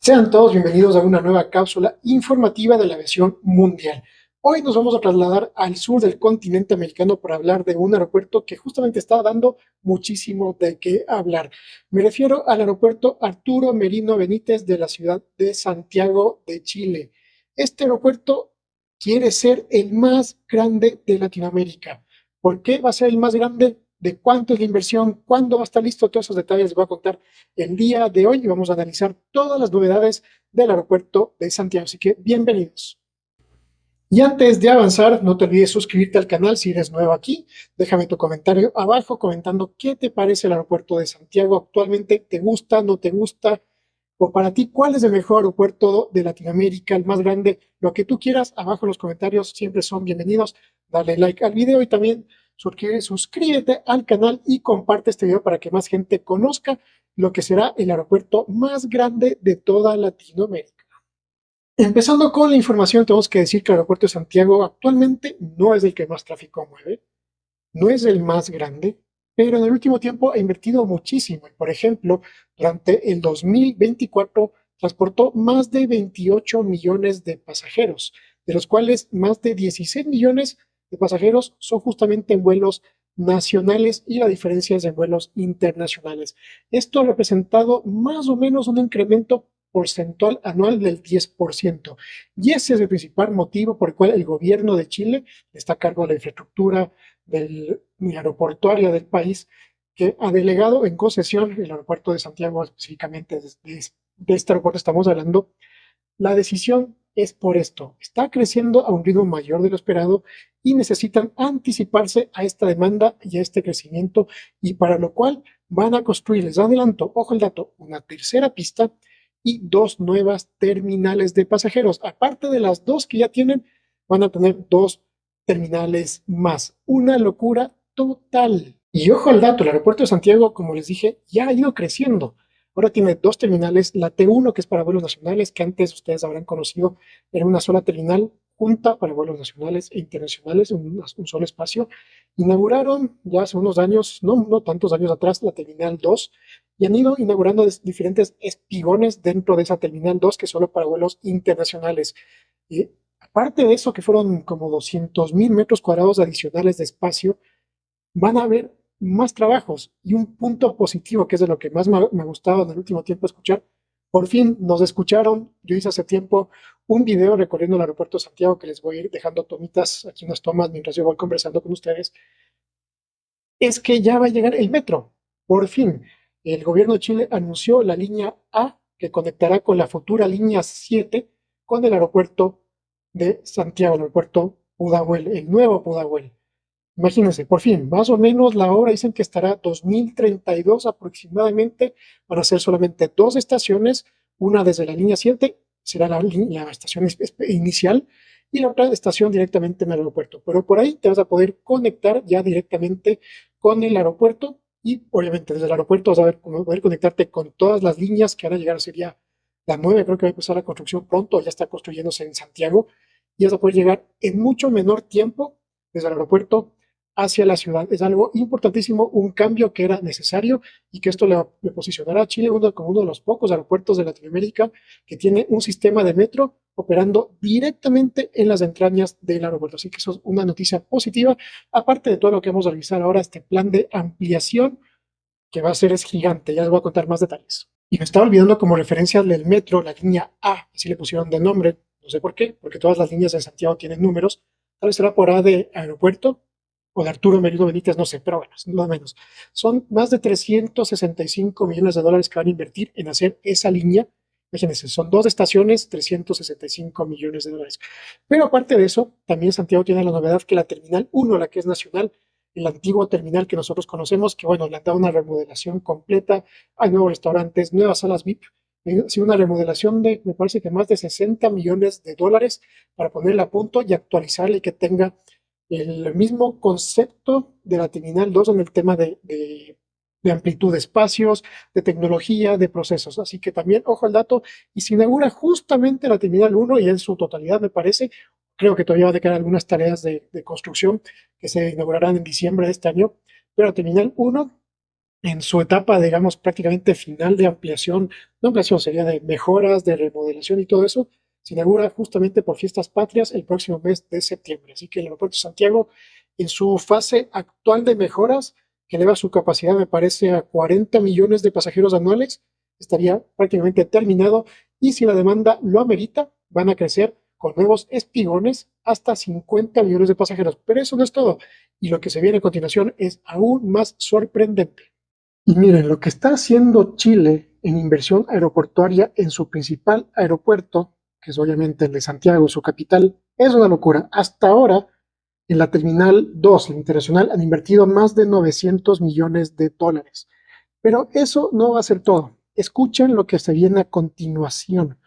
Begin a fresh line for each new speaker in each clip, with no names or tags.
Sean todos bienvenidos a una nueva cápsula informativa de la aviación mundial. Hoy nos vamos a trasladar al sur del continente americano para hablar de un aeropuerto que justamente está dando muchísimo de qué hablar. Me refiero al aeropuerto Arturo Merino Benítez de la ciudad de Santiago de Chile. Este aeropuerto quiere ser el más grande de Latinoamérica. ¿Por qué va a ser el más grande? ¿De cuánto es la inversión? ¿Cuándo va a estar listo? Todos esos detalles les voy a contar el día de hoy y vamos a analizar todas las novedades del aeropuerto de Santiago. Así que bienvenidos. Y antes de avanzar, no te olvides suscribirte al canal si eres nuevo aquí. Déjame tu comentario abajo comentando qué te parece el aeropuerto de Santiago actualmente. ¿Te gusta? ¿No te gusta? O para ti, ¿cuál es el mejor aeropuerto de Latinoamérica, el más grande? Lo que tú quieras, abajo en los comentarios siempre son bienvenidos. Dale like al video y también suscríbete al canal y comparte este video para que más gente conozca lo que será el aeropuerto más grande de toda Latinoamérica. Empezando con la información, tenemos que decir que el aeropuerto de Santiago actualmente no es el que más tráfico mueve, no es el más grande, pero en el último tiempo ha invertido muchísimo. Por ejemplo, durante el 2024 transportó más de 28 millones de pasajeros, de los cuales más de 16 millones de pasajeros son justamente en vuelos nacionales y la diferencia es en vuelos internacionales. Esto ha representado más o menos un incremento porcentual anual del 10%. Y ese es el principal motivo por el cual el gobierno de Chile está a cargo de la infraestructura del aeroportuaria del país, que ha delegado en concesión el aeropuerto de Santiago, específicamente de este aeropuerto estamos hablando. La decisión es por esto, está creciendo a un ritmo mayor de lo esperado y necesitan anticiparse a esta demanda y a este crecimiento, y para lo cual van a construir, les adelanto, ojo el dato, una tercera pista y dos nuevas terminales de pasajeros. Aparte de las dos que ya tienen, van a tener dos terminales más. Una locura total. Y ojo al dato, el aeropuerto de Santiago, como les dije, ya ha ido creciendo. Ahora tiene dos terminales, la T1, que es para vuelos nacionales, que antes ustedes habrán conocido, era una sola terminal junta para vuelos nacionales e internacionales, un solo espacio. Inauguraron ya hace unos años, no tantos años atrás, la Terminal 2 y han ido inaugurando diferentes espigones dentro de esa Terminal 2 que es solo para vuelos internacionales. Y aparte de eso, que fueron como 200.000 metros cuadrados adicionales de espacio, van a haber más trabajos. Y un punto positivo, que es de lo que más me ha gustado en el último tiempo escuchar, por fin nos escucharon. Yo hice hace tiempo un video recorriendo el aeropuerto de Santiago, que les voy a ir dejando tomitas, aquí unas tomas mientras yo voy conversando con ustedes. Es que ya va a llegar el metro. Por fin, el gobierno de Chile anunció la línea A, que conectará con la futura línea 7 con el aeropuerto de Santiago, el aeropuerto Pudahuel, el nuevo Pudahuel. Imagínense, por fin, más o menos la obra dicen que estará 2032 aproximadamente. Van a ser solamente dos estaciones, una desde la línea 7, será la estación inicial, y la otra estación directamente en el aeropuerto. Pero por ahí te vas a poder conectar ya directamente con el aeropuerto y obviamente desde el aeropuerto vas a poder conectarte con todas las líneas que van a llegar, sería la 9, creo que va a empezar la construcción pronto, ya está construyéndose en Santiago, y vas a poder llegar en mucho menor tiempo desde el aeropuerto hacia la ciudad. Es algo importantísimo, un cambio que era necesario y que esto le posicionará a Chile como uno de los pocos aeropuertos de Latinoamérica que tiene un sistema de metro operando directamente en las entrañas del aeropuerto. Así que eso es una noticia positiva, aparte de todo lo que vamos a revisar ahora, este plan de ampliación que va a ser es gigante. Ya les voy a contar más detalles. Y me estaba olvidando como referencia del metro, la línea A, así le pusieron de nombre, no sé por qué, porque todas las líneas de Santiago tienen números. Tal vez será por A de aeropuerto o de Arturo Merino Benítez, no sé, pero bueno, no menos. Son más de 365 millones de dólares que van a invertir en hacer esa línea. Imagínense, son dos estaciones, 365 millones de dólares. Pero aparte de eso, también Santiago tiene la novedad que la Terminal 1, la que es nacional, el antiguo terminal que nosotros conocemos, que bueno, le han dado una remodelación completa, hay nuevos restaurantes, nuevas salas VIP, sí, una remodelación de, me parece que más de 60 millones de dólares para ponerla a punto y actualizarla y que tenga el mismo concepto de la Terminal 2 en el tema de amplitud de espacios, de tecnología, de procesos. Así que también, ojo al dato, y se inaugura justamente la Terminal 1 y en su totalidad, me parece. Creo que todavía va a quedar algunas tareas de construcción que se inaugurarán en diciembre de este año, pero la Terminal 1 en su etapa, digamos, prácticamente final de ampliación, no ampliación, sería de mejoras, de remodelación y todo eso, se inaugura justamente por fiestas patrias el próximo mes de septiembre. Así que el aeropuerto de Santiago, en su fase actual de mejoras, que eleva su capacidad, me parece, a 40 millones de pasajeros anuales, estaría prácticamente terminado y si la demanda lo amerita, van a crecer con nuevos espigones hasta 50 millones de pasajeros. Pero eso no es todo. Y lo que se viene a continuación es aún más sorprendente. Y miren, lo que está haciendo Chile en inversión aeroportuaria en su principal aeropuerto, que es obviamente el de Santiago, su capital, es una locura. Hasta ahora, en la Terminal 2, la internacional, han invertido más de 900 millones de dólares. Pero eso no va a ser todo. Escuchen lo que se viene a continuación.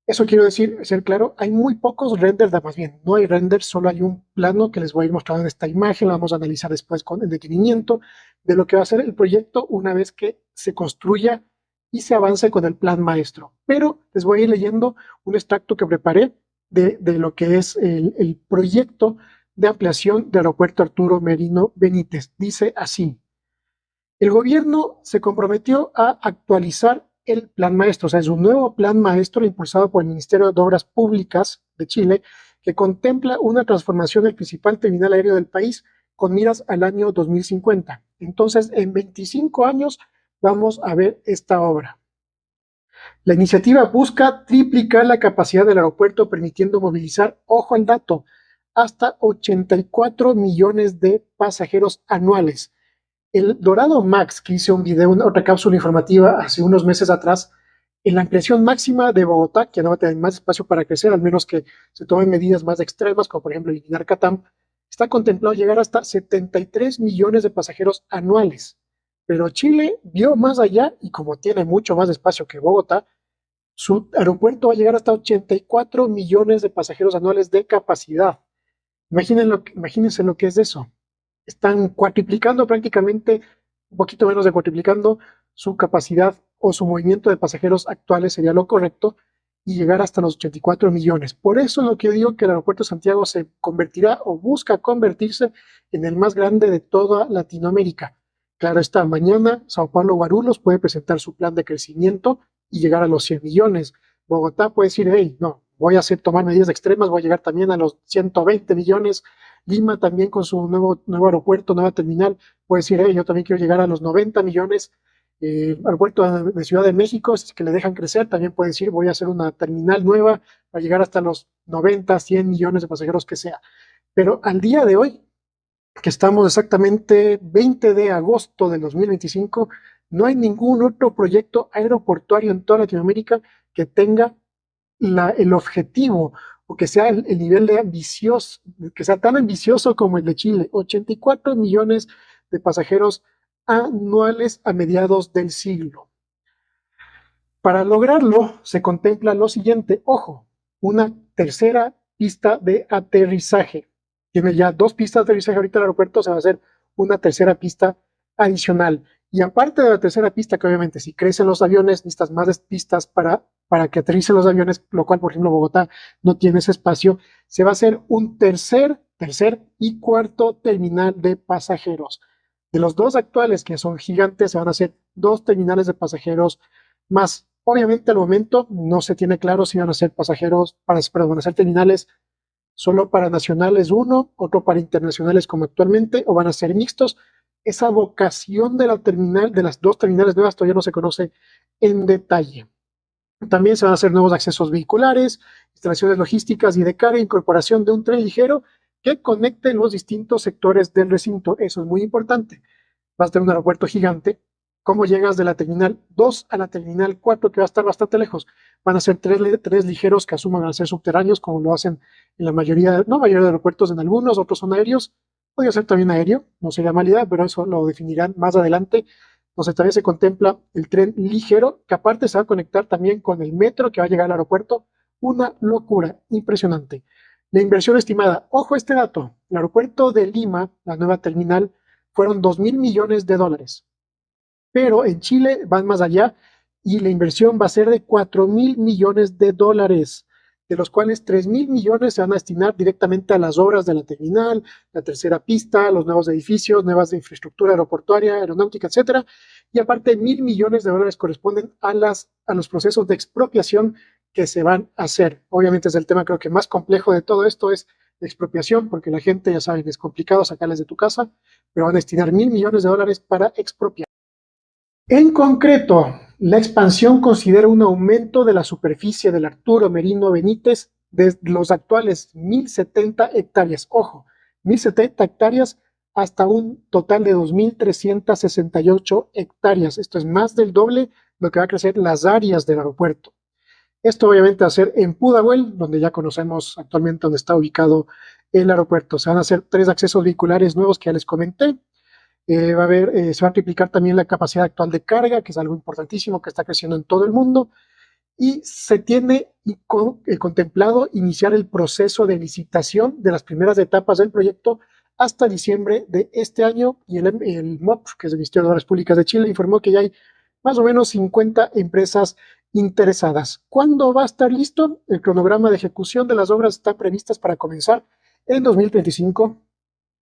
Eso quiero decir, ser claro, hay muy pocos renders, más bien, no hay renders, solo hay un plano que les voy a ir mostrando en esta imagen, la vamos a analizar después con el detenimiento de lo que va a ser el proyecto una vez que se construya y se avance con el plan maestro. Pero les voy a ir leyendo un extracto que preparé de lo que es el proyecto de ampliación del aeropuerto Arturo Merino Benítez. Dice así: el gobierno se comprometió a actualizar el plan maestro, o sea, es un nuevo plan maestro impulsado por el Ministerio de Obras Públicas de Chile, que contempla una transformación del principal terminal aéreo del país con miras al año 2050. Entonces, en 25 años vamos a ver esta obra. La iniciativa busca triplicar la capacidad del aeropuerto, permitiendo movilizar, ojo al dato, hasta 84 millones de pasajeros anuales. El Dorado Max, que hice un video, otra cápsula informativa hace unos meses atrás, en la ampliación máxima de Bogotá, que no va a tener más espacio para crecer, al menos que se tomen medidas más extremas, como por ejemplo eliminar Catam, está contemplado llegar hasta 73 millones de pasajeros anuales. Pero Chile vio más allá y como tiene mucho más espacio que Bogotá, su aeropuerto va a llegar hasta 84 millones de pasajeros anuales de capacidad. Imagínense lo que es eso. Están cuatriplicando prácticamente, un poquito menos de cuatriplicando su capacidad o su movimiento de pasajeros actuales sería lo correcto y llegar hasta los 84 millones. Por eso es lo que yo digo que el aeropuerto de Santiago se convertirá o busca convertirse en el más grande de toda Latinoamérica. Claro está, mañana Sao Paulo Guarulhos puede presentar su plan de crecimiento y llegar a los 100 millones. Bogotá puede decir, hey, no, voy a tomar medidas extremas, voy a llegar también a los 120 millones. Lima también con su nuevo aeropuerto, nueva terminal, puede decir, hey, yo también quiero llegar a los 90 millones. Aeropuerto de Ciudad de México, si es que le dejan crecer, también puede decir, voy a hacer una terminal nueva para llegar hasta los 90, 100 millones de pasajeros que sea. Pero al día de hoy, que estamos exactamente 20 de agosto del 2025, no hay ningún otro proyecto aeroportuario en toda Latinoamérica que tenga el objetivo o que sea el nivel de ambicioso, que sea tan ambicioso como el de Chile, 84 millones de pasajeros anuales a mediados del siglo. Para lograrlo, se contempla lo siguiente, ojo, una tercera pista de aterrizaje. Tiene ya dos pistas de aterrizaje ahorita el aeropuerto, se va a hacer una tercera pista adicional. Y aparte de la tercera pista, que obviamente si crecen los aviones, necesitas más pistas para que aterricen los aviones, lo cual, por ejemplo, Bogotá no tiene ese espacio, se va a hacer un tercer y cuarto terminal de pasajeros. De los dos actuales, que son gigantes, se van a hacer dos terminales de pasajeros más. Obviamente, al momento no se tiene claro si van a ser pasajeros, van a ser terminales solo para nacionales uno, otro para internacionales como actualmente, o van a ser mixtos. Esa vocación de la terminal, de las dos terminales nuevas, todavía no se conoce en detalle. También se van a hacer nuevos accesos vehiculares, instalaciones logísticas y de carga, incorporación de un tren ligero que conecte los distintos sectores del recinto. Eso es muy importante. Vas a tener un aeropuerto gigante. ¿Cómo llegas de la terminal 2 a la terminal 4, que va a estar bastante lejos? Van a ser tres ligeros que asuman a ser subterráneos, como lo hacen en la mayoría, no mayoría de aeropuertos, en algunos, otros son aéreos. Podría ser también aéreo, no sería mala idea, pero eso lo definirán más adelante. Entonces también se contempla el tren ligero, que aparte se va a conectar también con el metro que va a llegar al aeropuerto. Una locura, impresionante. La inversión estimada, ojo a este dato, el aeropuerto de Lima, la nueva terminal, fueron 2.000 millones de dólares. Pero en Chile van más allá y la inversión va a ser de 4.000 millones de dólares. de los cuales 3.000 millones se van a destinar directamente a las obras de la terminal, la tercera pista, los nuevos edificios, nuevas de infraestructura aeroportuaria, aeronáutica, etcétera. Y aparte, 1.000 millones de dólares corresponden a los procesos de expropiación que se van a hacer. Obviamente es el tema creo que más complejo de todo esto es la expropiación, porque la gente, ya saben, es complicado sacarles de tu casa, pero van a destinar 1.000 millones de dólares para expropiar. En concreto, la expansión considera un aumento de la superficie del Arturo Merino Benítez de los actuales 1.070 hectáreas. Ojo, 1.070 hectáreas hasta un total de 2.368 hectáreas. Esto es más del doble lo que va a crecer las áreas del aeropuerto. Esto obviamente va a ser en Pudahuel, donde ya conocemos actualmente donde está ubicado el aeropuerto. Se van a hacer 3 accesos vehiculares nuevos que ya les comenté. Se va a triplicar también la capacidad actual de carga, que es algo importantísimo que está creciendo en todo el mundo. Y se tiene contemplado iniciar el proceso de licitación de las primeras etapas del proyecto hasta diciembre de este año. Y el MOP, que es el Ministerio de Obras Públicas de Chile, informó que ya hay más o menos 50 empresas interesadas. ¿Cuándo va a estar listo? El cronograma de ejecución de las obras está previstas para comenzar en 2025,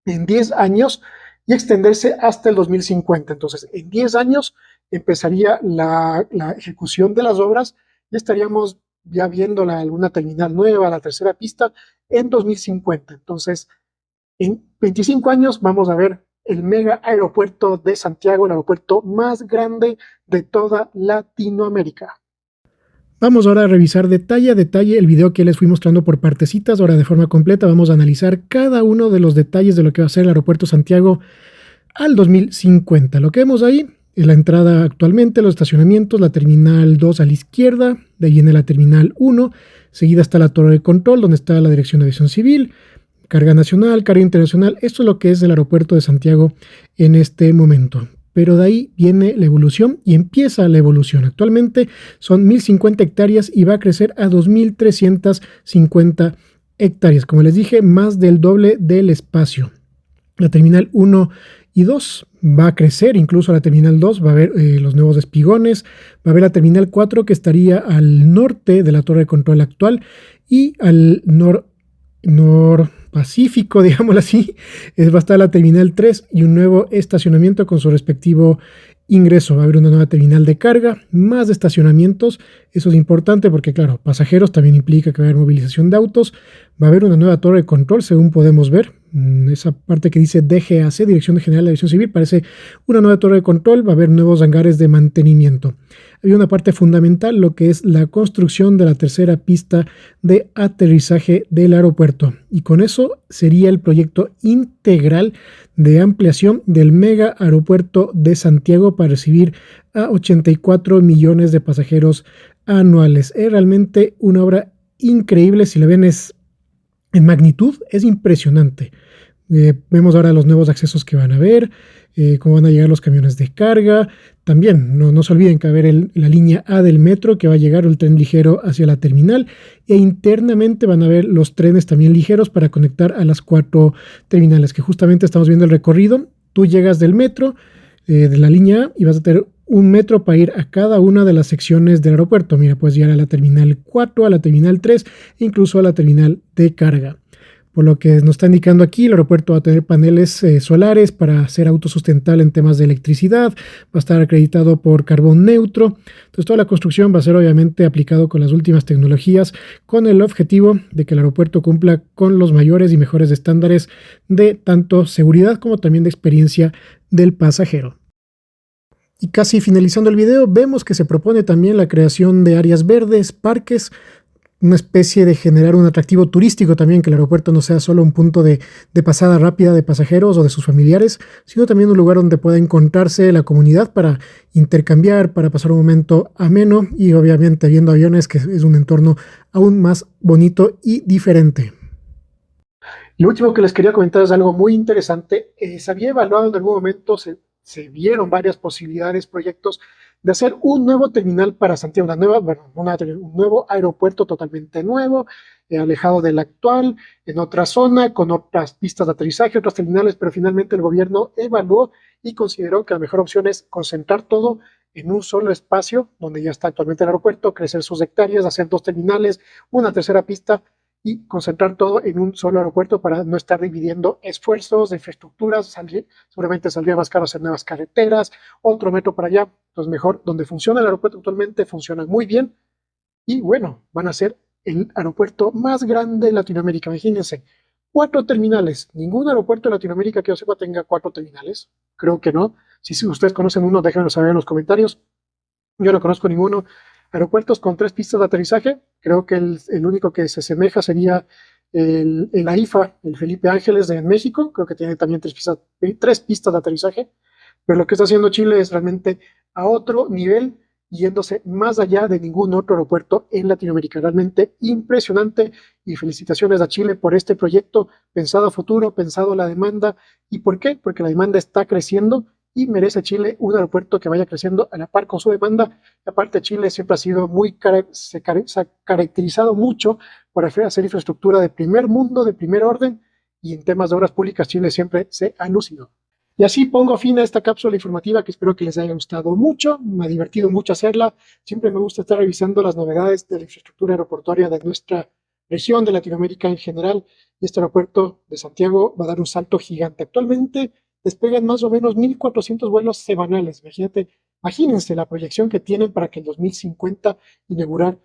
en 10 años, y extenderse hasta el 2050. Entonces, en 10 años empezaría la ejecución de las obras y estaríamos ya viendo alguna terminal nueva, la tercera pista, en 2050. Entonces, en 25 años vamos a ver el mega aeropuerto de Santiago, el aeropuerto más grande de toda Latinoamérica. Vamos ahora a revisar detalle a detalle el video que les fui mostrando por partecitas. Ahora de forma completa vamos a analizar cada uno de los detalles de lo que va a ser el aeropuerto Santiago al 2050. Lo que vemos ahí es la entrada actualmente, los estacionamientos, la terminal 2 a la izquierda, de ahí viene la terminal 1, seguida está la torre de control donde está la dirección de aviación civil, carga nacional, carga internacional. Esto es lo que es el aeropuerto de Santiago en este momento. Pero de ahí viene la evolución y empieza la evolución. Actualmente son 1.050 hectáreas y va a crecer a 2.350 hectáreas. Como les dije, más del doble del espacio. La terminal 1 y 2 va a crecer, incluso la terminal 2 va a haber los nuevos espigones, va a haber la terminal 4 que estaría al norte de la torre de control actual y al norpacífico, digámoslo así, va a estar la terminal 3 y un nuevo estacionamiento con su respectivo ingreso. Va a haber una nueva terminal de carga, más de estacionamientos. Eso es importante porque, claro, pasajeros también implica que va a haber movilización de autos. Va a haber una nueva torre de control, según podemos ver. Esa parte que dice DGAC, Dirección General de Aviación Civil, parece una nueva torre de control. Va a haber nuevos hangares de mantenimiento. Hay una parte fundamental, lo que es la construcción de la tercera pista de aterrizaje del aeropuerto. Y con eso sería el proyecto integral de ampliación del mega aeropuerto de Santiago para recibir a 84 millones de pasajeros anuales. Es realmente una obra increíble. Si la ven en magnitud, es impresionante. Vemos ahora los nuevos accesos que van a haber, cómo van a llegar los camiones de carga. También no se olviden que va a haber la línea A del metro que va a llegar, el tren ligero hacia la terminal, e internamente van a haber los trenes también ligeros para conectar a las 4 terminales, que justamente estamos viendo el recorrido. Tú llegas del metro, de la línea A, y vas a tener un metro para ir a cada una de las secciones del aeropuerto. Mira, puedes llegar a la terminal 4, a la terminal 3, e incluso a la terminal de carga. Por lo que nos está indicando aquí, el aeropuerto va a tener paneles solares para ser autosustentable en temas de electricidad, va a estar acreditado por carbón neutro. Entonces toda la construcción va a ser obviamente aplicado con las últimas tecnologías, con el objetivo de que el aeropuerto cumpla con los mayores y mejores estándares de tanto seguridad como también de experiencia del pasajero. Y casi finalizando el video, vemos que se propone también la creación de áreas verdes, parques, una especie de generar un atractivo turístico también, que el aeropuerto no sea solo un punto de pasada rápida de pasajeros o de sus familiares, sino también un lugar donde pueda encontrarse la comunidad para intercambiar, para pasar un momento ameno y obviamente viendo aviones, que es un entorno aún más bonito y diferente. Lo último que les quería comentar es algo muy interesante. Se había evaluado en algún momento, se vieron varias posibilidades, proyectos de hacer un nuevo terminal para Santiago, un nuevo aeropuerto totalmente nuevo, alejado del actual, en otra zona, con otras pistas de aterrizaje, otras terminales, pero finalmente el gobierno evaluó y consideró que la mejor opción es concentrar todo en un solo espacio, donde ya está actualmente el aeropuerto, crecer sus hectáreas, hacer 2 terminales, una tercera pista y concentrar todo en un solo aeropuerto para no estar dividiendo esfuerzos de infraestructuras. Seguramente saldría más caro hacer nuevas carreteras, otro metro para allá. Entonces, mejor donde funciona el aeropuerto actualmente, funciona muy bien. Y bueno, van a ser el aeropuerto más grande de Latinoamérica. Imagínense, 4 terminales. Ningún aeropuerto de Latinoamérica que yo sepa tenga 4 terminales. Creo que no. Si ustedes conocen uno, déjenmelo saber en los comentarios. Yo no conozco ninguno. Aeropuertos con 3 pistas de aterrizaje. Creo que el único que se asemeja sería el AIFA, el Felipe Ángeles de México. Creo que tiene también 3 pistas de aterrizaje. Pero lo que está haciendo Chile es realmente a otro nivel, yéndose más allá de ningún otro aeropuerto en Latinoamérica. Realmente impresionante y felicitaciones a Chile por este proyecto pensado a futuro, pensado a la demanda. ¿Y por qué? Porque la demanda está creciendo y merece Chile un aeropuerto que vaya creciendo a la par con su demanda. Y aparte, Chile siempre ha sido se ha caracterizado mucho por hacer infraestructura de primer mundo, de primer orden, y en temas de obras públicas Chile siempre se ha lucido. Y así pongo fin a esta cápsula informativa que espero que les haya gustado mucho. Me ha divertido mucho hacerla. Siempre me gusta estar revisando las novedades de la infraestructura aeroportuaria de nuestra región, de Latinoamérica en general. Y este aeropuerto de Santiago va a dar un salto gigante. Actualmente despegan más o menos 1.400 vuelos semanales. Imagínense la proyección que tienen para que en 2050 inaugurar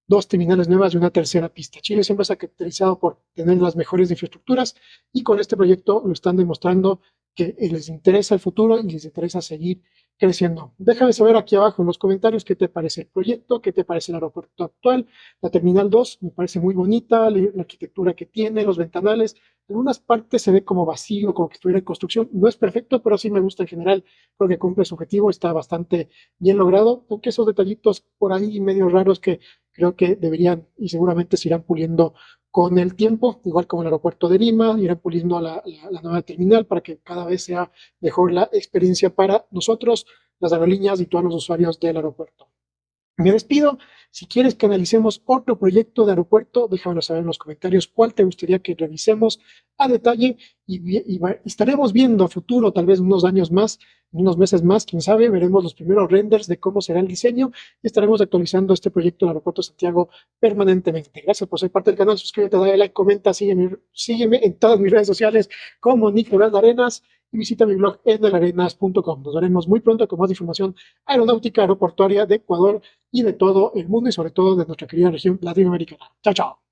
2 terminales nuevas y una tercera pista. Chile siempre se ha caracterizado por tener las mejores infraestructuras y con este proyecto lo están demostrando que les interesa el futuro y les interesa seguir creciendo. Déjame saber aquí abajo en los comentarios qué te parece el proyecto, qué te parece el aeropuerto actual. La Terminal 2 me parece muy bonita, la arquitectura que tiene, los ventanales. En algunas partes se ve como vacío, como que estuviera en construcción. No es perfecto, pero sí me gusta en general. Creo que cumple su objetivo, está bastante bien logrado, aunque esos detallitos por ahí medio raros que creo que deberían y seguramente se irán puliendo con el tiempo, igual como el aeropuerto de Lima, irán puliendo la nueva terminal para que cada vez sea mejor la experiencia para nosotros, las aerolíneas y todos los usuarios del aeropuerto. Me despido. Si quieres que analicemos otro proyecto de aeropuerto, déjamelo saber en los comentarios cuál te gustaría que revisemos a detalle y estaremos viendo a futuro, tal vez unos años más, unos meses más, quién sabe, veremos los primeros renders de cómo será el diseño y estaremos actualizando este proyecto del Aeropuerto de Santiago permanentemente. Gracias por ser parte del canal, suscríbete, dale like, comenta, sígueme en todas mis redes sociales como Nicolás Arenas y visita mi blog endelarenas.com. Nos veremos muy pronto con más información aeronáutica aeroportuaria de Ecuador y de todo el mundo y sobre todo de nuestra querida región latinoamericana. Chao, chao.